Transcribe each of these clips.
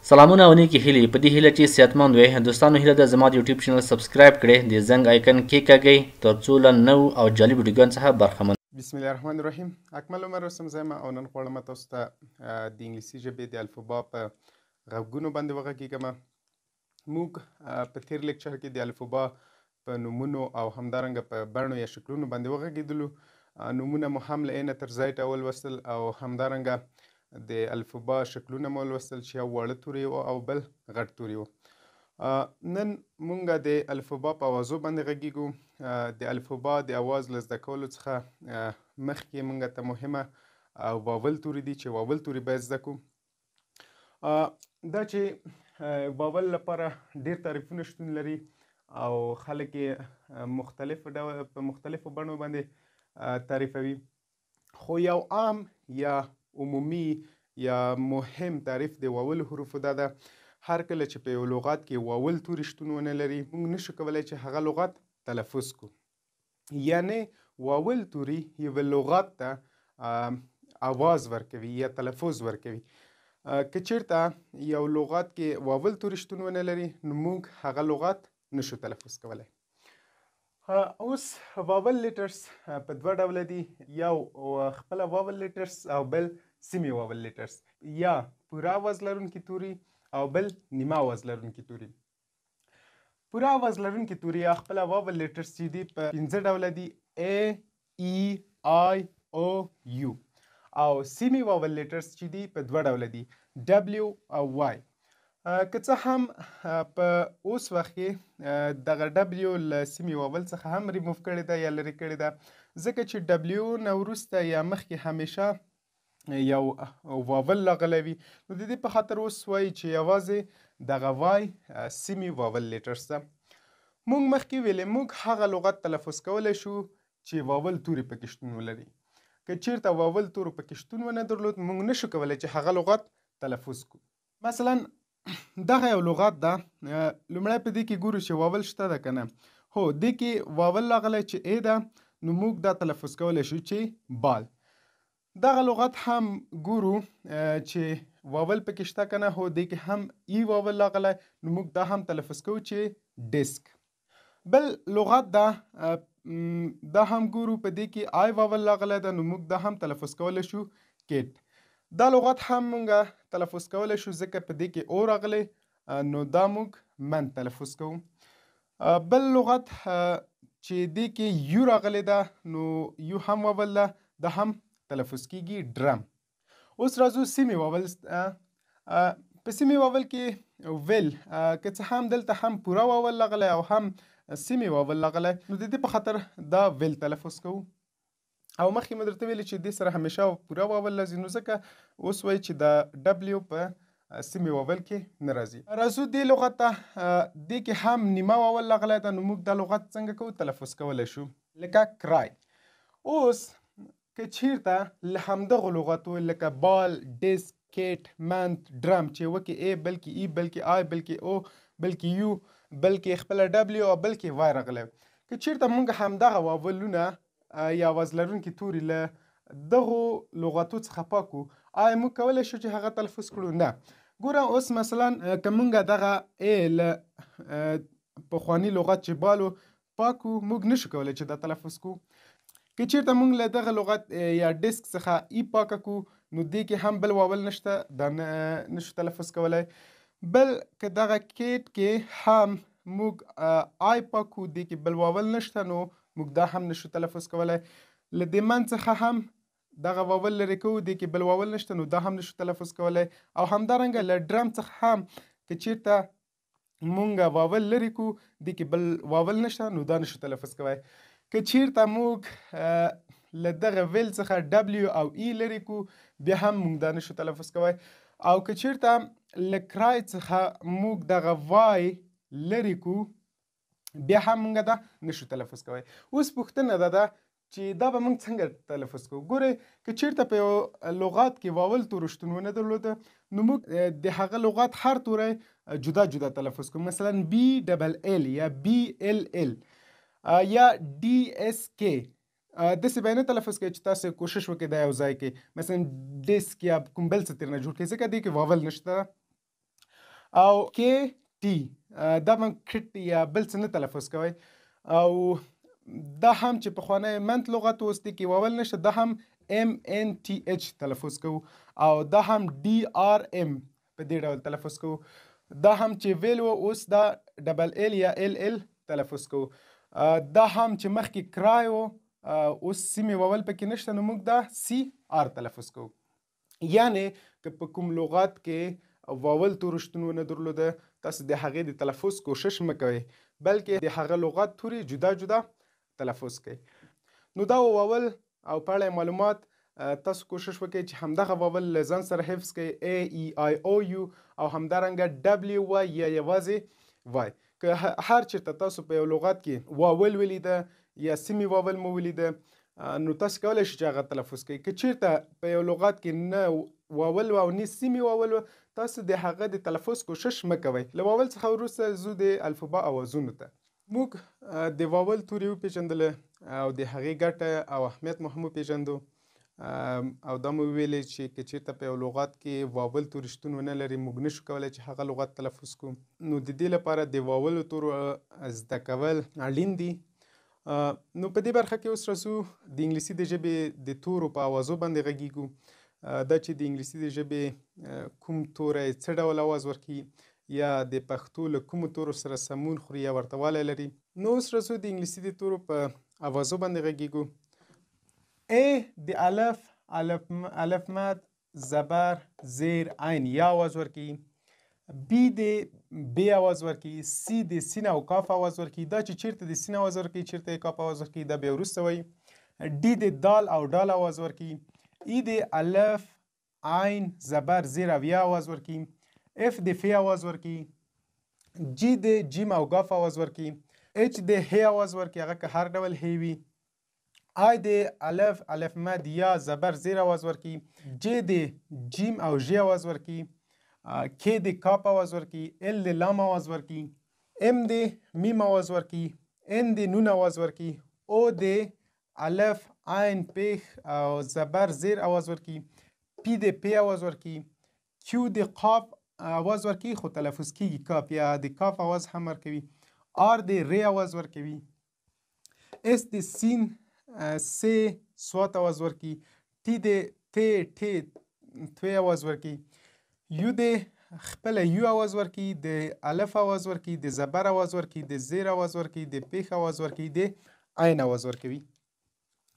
سلامونه او نیکی هیلې په دې هیله چې صحتمند وئ. دوستانو هیله ده زما د یوټیوب چینل سبسکرایب کړئ، د زنګ آیکن کیکاږئ ترڅو له نوو او جالب ویډیوګانو څخه برخمن. بسم الله الرحمن الرحیم. اکمل عمر اوسم زما او نن غواړم تاسو ته د انګلیسي ژبې د الفبا په غږونو باندې وغږیږم. موږ په تیر لیکچر کې د الفبا په نومونو او همدارنګه په بڼو یا شکلونو باندې وغږیدلو. نومونه مو هم له اینه تر زیډه ولوستل او همدارنګه د الفبا شکلونه مو ولوستل چې یو واړه توري و او بل غټ توري و. نن مونږ د الفبا په اوازو باندې غږیږو. د الفبا د اواز له زده کولو څخه مخکې مونږ ته مهمه واول توري دي چې واول توري باید زده کړو. دا چې واول لپاره ډېر تعریفونه شتون لري او خلک یې په مختلفو بڼو باندې تعریفوي، خو یو عام یا عمومي یا مهم تعریف د واول حروفو دا ده: هر کله چې په یو لغات کې واول توري شتون ونه لري موږ نشو کولی چې هغه لغات تلفظ کړو. یعنی واول توري یو لغات ته آواز ورکوي یا تلفظ ورکوي. که چیرته یو لغات کې واول توري شتون ونه لري نو موږ هغه لغات نشو تلفظ کولی. اوس واول لیټرز په دوه ډوله دي، یو خپله واول لیټرز او بل سیمې واول لیټرز، یا پوره آواز لرونکي توري او بل نیمه آواز لرونکي توري. پوره آواز لرونکي توري یا خپله واول لیټرز چې دي په 5 ډوله دي: A, E, I, O, U. او سیمې واول لیټرز چې دي په 2 ډوله دي: W او Y. که څه هم په اوس وخت کې دغه W له سیمې واول څخه هم ریموف کړې ده یا لرې کړې ده، ځکه چې W نه وروسته یا مخکې همیشه یو واول راغلی وي. نو د دې په خاطر اوس وایي چې یوازې دغه وای سیمې واول لیټرز ده. موږ مخکې ویلې موږ هغه لغت تلفظ کولی شو چې واول توري پکې شتون ولري. که چیرته واول تورو پکې شتون ونه درلود موږ نشو کولی چې هغه لغت تلفظ کړو. مثلا دغه یو لغت ده، لومړی په دې کې ګورو چې واول شته ده که نه. هو دې کې واول راغلی چې ای ده، نو موږ دا تلفظ کولی شو چې بال. دغه لغت هم ګورو چې واول پکې شته که نه. هو دې کې هم ای واول راغلی، نو موږ دا هم تلفظ کوو چې ډیسک. بل لغت ده، دا هم ګورو په دې کې آی واول راغلی ده، نو موږ دا هم تلفظ کولی شو کیټ. دا لغت هم موږ تلفظ کولی شو ځکه په دې کې او راغلی، نو دا موږ من تلفظ کوو. بل لغت چې دې کې یو راغلی ده نو یو هم واول ده، دا هم تلفظ کیږي ډرم. اوس راځو سیمې واول. په سیمې واول کې ویل که څه هم دلته هم پوره واول راغلی او هم سیمې واول راغلی، نو د دې په خاطر دا ویل تلفظ کوو. او مخکې مې درته ویلي چې دې سره همیشه پوره واول راځي، نو ځکه اوس وایي چې دا ډبلیو په سیمې واول کې نه راځي. راځو دې لغت ته. دې کې هم نیمه واول راغلی ده، نو موږ دا لغت څنګه کوو؟ تلفظ کولی شو لکه کرای. اوس که چیرته له همدغو لغتو لکه بال، ډیسک، کیټ، منت، ډرم چې وکې ای بلکې ای بلکې آی بلکې او بلکې یو بلکې خپله ډبلیو او بلکې وای راغلی، که چیرته موږ همدغه واولونه یا آواز لرونکي توري له دغو لغتو څخه پاکو، آیا موږ کولی شو چې هغه تلفظ کړو؟ نه. ګوره اوس مثلا که موږ دغه ای له پخواني لغت چې بالو پاکو، موږ نشو کولی چې دا تلفظ کړو. که چیرته موږ له دغه لغت یا ډیسک څخه ای پاکه کړو نو دې کې هم بل واول نشته، دا نشو تلفظ کولی. بل که دغه کیټ کې هم موږ آی پاکو، دې کې بل واول نشته، نو موږ دا هم نشو تلفظ کولی. له دې من څخه هم دغه واول لرې کوو، دې کې بل واول نشته، نو دا هم نشو تلفظ کولی. او همدارنګه له ډرم څخه هم که چیرته مونږ واول لرې کوو، دې کې بل واول نشته، نو دا نشو تلفظ کولی. که چیرته موږ له دغه ویل څخه ډبلیو او ای لرې کوو، بیا هم موږ دا نشو تلفظ کولی. او که چیرته له کرای څخه موږ دغه وای لرې کوو، بیا هم موږ دا نشو تلفظ کولی. اوس پوښتنه ده چې دا به موږ څنګه تلفظ کوو؟ ګورئ که چیرته په یو لغات کې واول تورو شتون ونه درلوده نو موږ د هغه لغات هر توری جدا جدا تلفظ کوو. مثلا بی ډبل ال یا بی ال ال یا ډي اس کې. داسې به یې نه تلفظ کوئ چې تاسو کوشش وکړئ دا یو ځای کې مثلا ډیسک یا کوم بل څه ترې نه جوړ کړئ، ځکه دې کې واول نشته. او کې ټي دا هم کټ یا بل څه نه تلفظ کوئ. او دا هم چې پخوانی منت لغت اوس دی کې واول نشته، دا هم MNTH تلفظ کوو او دا هم DRM په دې ډول تلفظ کوو. دا هم چې ویل و اوس دا ډبل ال یا LL تلفظ کوو. دا هم چې مخکې کرای و اوس سیمې واول پکې نشته نو موږ دا CR تلفظ کوو. یعنی که په کوم لغت کې واول تورو شتون ونه درلوده تاسو د هغې د تلفظ کوشش مه کوئ بلکې د هغه لغت توري جدا جدا تلفظ کوئ. نو دا واول او په اړه معلومات تاسو کوشش وکړئ چې همدغه واول له ځان سره حفظ کړئ A E I O U او همدارنګه WY یا یوازې Y. که هر چېرته تاسو په یو لغت کې واول ولیده یا سیمې واول مو ولیده نو تاسو کولی شئ چې هغه تلفظ کړئ. که چېرته په یو لغت کې نه واول او نه سیمې واول تاسو د هغه د تلفظ کوشش مه کوئ. له واول څخه وروسته ځو د الفبا اوازونو ته. موږ د واول توري وپېژندله او د هغې ګټه او اهمیت مو هم وپېژندو او دا مو وویلې چې که چېرته په یو لغت کې واول توري شتون ونه لري موږ نشو کولی چې هغه لغت تلفظ کړو. نو د دې لپاره د واولو تورو زده کول اړین دي. نو په دې برخه کې اوس راځو د انګلیسي د ژبې د تورو په اوازو باندې غږیږو. دا چې د انګلیسي د ژبې کوم توری څه ډول اواز ورکوي یا د پښتو له کومو تورو سره سمون خوري یا ورته والی لري. نو اوس راځو د انګلیسي د تورو په اوازو باندې غږیږو. A د الف مد زبر زیر عین یا آواز ورکوي. B د ب آواز ورکوي. C د سین او کاف آواز ورکوي. دا چې چیرته د سین آواز ورکوي چیرته د کاف آواز ورکوي دا بیا وروسته وایي. D د دال او ډال آواز ورکوي. E د الف عین زبر زیر او یا آواز ورکوي. F د ف آواز ورکوي. G د جیم او ګاف آواز ورکوي. H د ه آواز ورکوي هغه که هر ډول ه وي. I د الف مد یا زبر زیر آواز ورکوي. J د جیم او ژ آواز ورکوي. K د کاپ آواز ورکوي. L د لام آواز ورکوي. M د میم آواز ورکوي. N د نون آواز ورکوي. O د الف عین پیخ او زبر زیر آواز ورکوي. P د پ آواز ورکوي. Q د قاف آواز ورکوي خو تلفظ کیږي کاف یا د کاف آواز هم ورکوي. R د ر آواز ورکوي. S د سین س سوات آواز ورکوي. T د ت توی آواز ورکوي. U د خپله یو آواز ورکوي. د الف آواز ورکوي. د زبر آواز ورکوي. د زیر آواز ورکوي. د پیخ آواز ورکوي. د عین آواز ورکوي.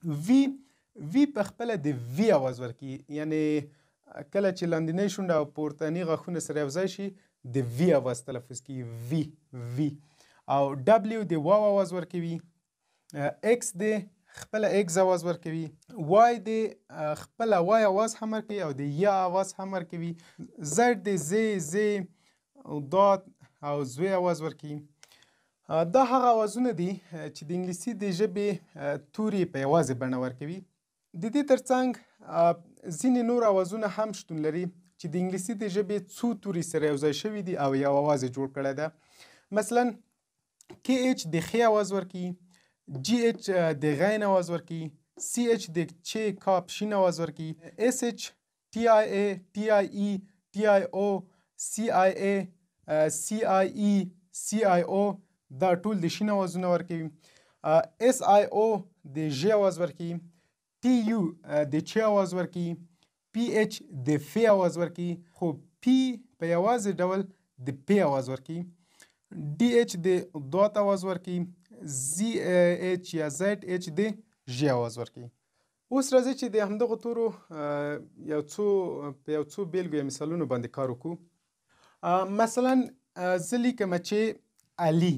وی په خپله د وی آواز ورکوي. یعنی کله چې لاندنی شونډه او پورتني غاښونه سره یوځای شي د وی آواز تلفظ کیږي. وی او ډبلیو د واو آواز ورکوي. ایکس د خپله ایکس آواز ورکوي. وای د خپله وای آواز هم ورکوي او د یا آواز هم ورکوي. زد د زی داد او زوی آواز ورکوي. دا هغه آوازونه دي چې د انګلیسي د ژبې توري په یوازې بڼه ورکوي. د دې ترڅنګ ځینې نور آوازونه هم شتون لري چې د انګلیسي د ژبې څو توري سره یوځای شوي دي او یو آواز یې جوړ کړی ده. مثلا KH د خ آواز ورکوي. GH د غین آواز ورکوي. CH د چ کاپ شین آواز ورکوي. SH TIA TIE TIO CIA CIE CIO دا ټول د شین آوازونه ورکوي. SIO د ژ آواز ورکوي. TU د چ آواز ورکوي. PH د ف آواز ورکوي خو P په یوازې ډول د پ آواز ورکوي. DH د دوات آواز ورکوي. ZH یا ZH د ژ آواز ورکوي. اوس راځي چې د همدغو تورو په یو څو بیلګو یا مثالونو باندې کار وکړو. مثلا زه لیکم چې علي.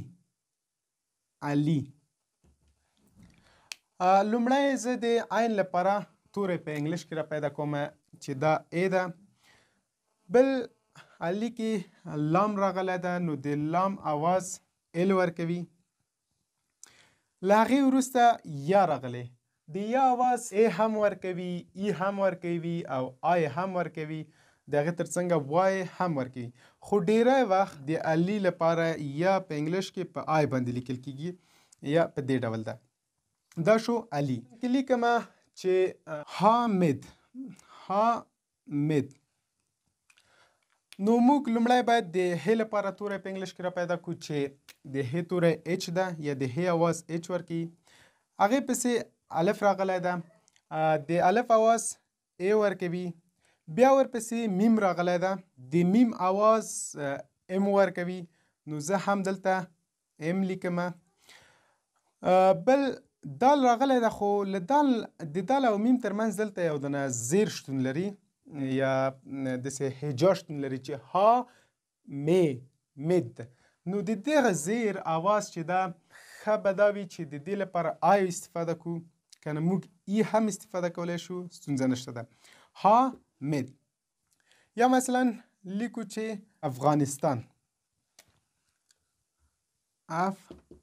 لومړی زه د عین لپاره توری په انګلیش کې را پیدا کوم چې دا ای ده. بل علي کې لام راغلی ده نو د لام آواز ال ورکوي. له هغې وروسته یا راغلی. د یا آواز ای هم ورکوي. ای هم ورکوي او آی هم ورکوي. د هغې ترڅنګ وای هم ورکوي. خو ډیری وخت د علي لپاره یا په انګلیش کې په آی باندې لیکل کیږي یا په دې ډول ده. دا شو علي. کې لیکم چې حامد. نو موږ لومړی باید د ه لپاره توری په انګلیش کې را پیدا کړو چې د ه توری اچ ده یا د ه اواز اچ ورکړي. هغې پسې الف راغلی ده، د الف اواز ای ورکوي. بیا ورپسې میم راغلی ده، د میم اواز ام ورکوي. نو زه هم دلته ام لیکمه. بل دال راغلی ده، خو له د دال او میم ترمنځ دلته یو دنه زیر شتون لري یا داسې هجا شتون لري چې ها می مد. نو د دغه زیر اواز چې ده ښه به دا وي چې د دې لپاره آی استفاده کړو، که نه موږ ای هم استفاده کولی شو، ستونزه نشته ده. ها مد. یا مثلا لیکو چې افغانستان.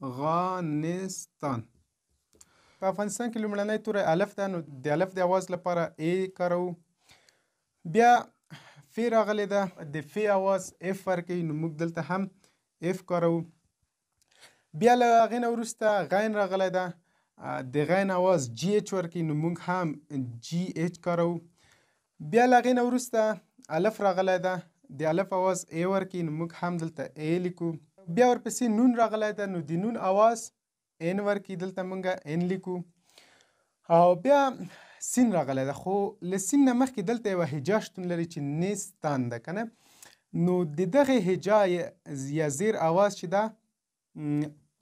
افغانستان. په افغانستان کې لومړنی توری الف ده، نو د الف د اواز لپاره ای کاروو. بیا فی راغلی ده، د فی اواز اف ورکوي، نو موږ دلته هم اف کاروو. بیا له هغې نه وروسته غین راغلی ده، د غین اواز جی اچ ورکوي، نو موږ هم جی اچ کاروو. بیا له هغې نه وروسته الف راغلی ده، د الف اواز ای ورکوي، نو موږ هم دلته ای لیکو. بیا ورپسې نون راغلی ده، نو د نون اواز ان ورکوي، دلته موږ ان لیکو. او بیا سین راغلی ده، خو له سین نه مخکې دلته یوه هجا شتون لري چې نیستان ده که نه. نو د دغې هجا یا زیر اواز چې ده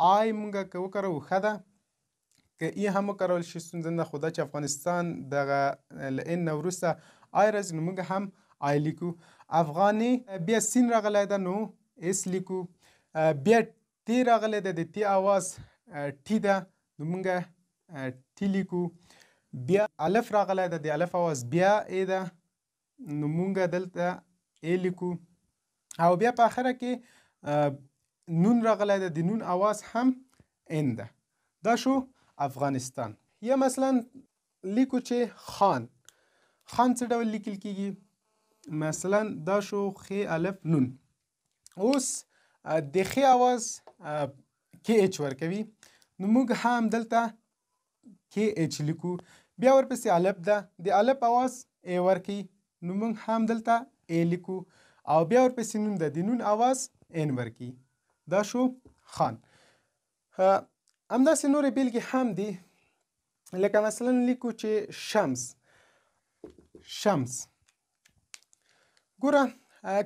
آی موږ که وکاروو ښه ده، که ای هم وکارول شي ستونزه نه. خو دا چې افغانستان دغه له ان نه وروسته آی راځي، نو موږ هم آی لیکو. افغاني بیا سین راغلی ده، نو اس لیکو. بیا تی راغلی ده، د تی اواز ټي ده، نو موږ ټي لیکو. بیا الف راغلی ده، د الف اواز بیا ای ده، نو موږ دلته ای لیکو. او بیا په آخره کې نون راغلی ده، د نون اواز هم ان ده. دا شو افغانستان. یا مثلا لیکو چې خان. خان څه ډول لیکل کیږي؟ مثلا دا شو خ الف نون. اوس د خ اواز کې اچ ورکوي، نو موږ هم دلته کې اچ لیکو. بیا ورپسې الف ده، د الف اواز ای ورکوي، نو موږ هم دلته ای لیکو. او بیا ورپسې نون ده، د نون اواز ان ورکوي. دا شو خان. همداسې نورې بیلګې هم دي، لکه مثلا لیکو چې شمس. شمس. ګوره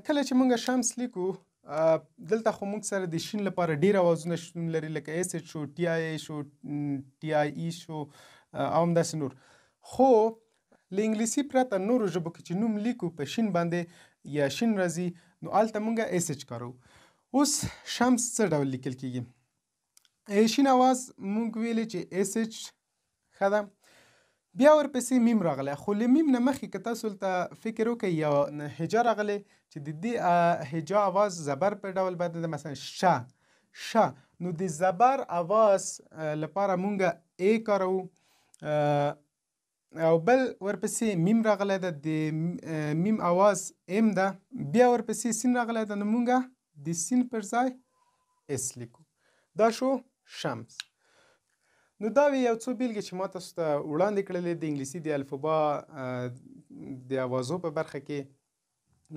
کله چې موږ شمس لیکو، دلته خو موږ سره د شین لپاره ډېر اوازونه شتون لري، لکه ایس اچ شو، ټي آی ای شو، ټي آی ای شو، او همداسې نور. خو له انګلیسي پرته نورو ژبو کې چې نوم لیکو په شین باندې یا شین راځي، نو هلته موږ ایس اچ کاروو. اوس شمس څه ډول لیکل کیږي؟ شین اواز موږ ویلې چې ایس اچ ښه ده. بیا ورپسې میم راغلی، خو له میم نه مخکې که تاسو هلته فکر وکړئ یو هجا راغلی چې د دې هجا اواز زبر په ډول باندې ده، مثلا شه شه. نو د زبر اواز لپاره مونږ ای کاروو. او بل ورپسې میم راغلی ده، د میم اواز ام ده. بیا ورپسې سین راغلی ده، نو مونږ د سین پر ځای اس لیکو. دا شو شمس. نو دا وی یو څو بیلګې چې ما تاسو ته وړاندې کړلې د انګلیسي د الفبا د اوازو په برخه کې.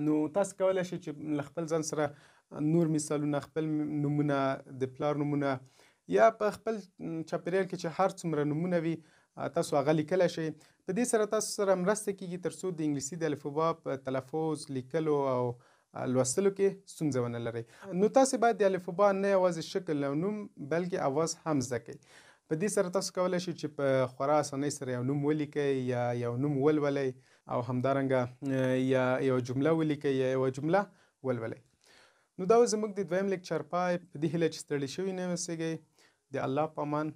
نو تاسو کولی شئ چې له خپل ځان سره نور مثالونه، خپل نومونه، د پلار نومونه، یا په خپل چاپیریال کې چې هر څومره نومونه وي تاسو هغه لیکلی شئ. په دې سره تاسو سره مرسته کیږي تر څو د انګلیسي د الفبا په تلفظ، لیکلو او لوستلو کې ستونزه ونه لرئ. نو تاسو باید د الفبا نه یوازې شکل او نوم بلکې اواز هم زده کړئ. په دې سره تاسو کولی شئ چې په خورا اسانۍ سره یو نوم ولیکئ یا یو نوم ولولئ، او همدارنګه یا یوه جمله ولیکئ یا یوه جمله ولولئ. نو دا زموږ د دویم لیکچر پای. په دې هیله چې ستړي شوي نه اوسئ. د الله په امان.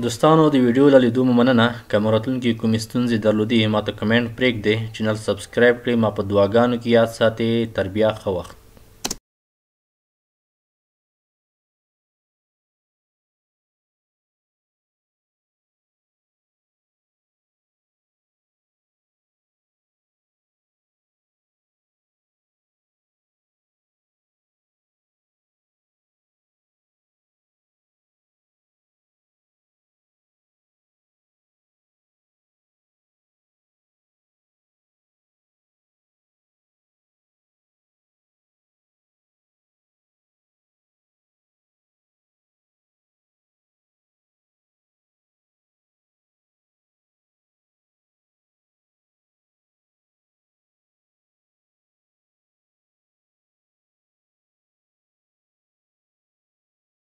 دوستانو د ویډیو له لیدو مو مننه. که مو راتلونکي کومې ستونزې درلودې ماته کمنټ پرېږدئ، چینل سبسکرایب کړئ، ما په دعاګانو کې یاد ساتئ. تر بیا ښه وخت.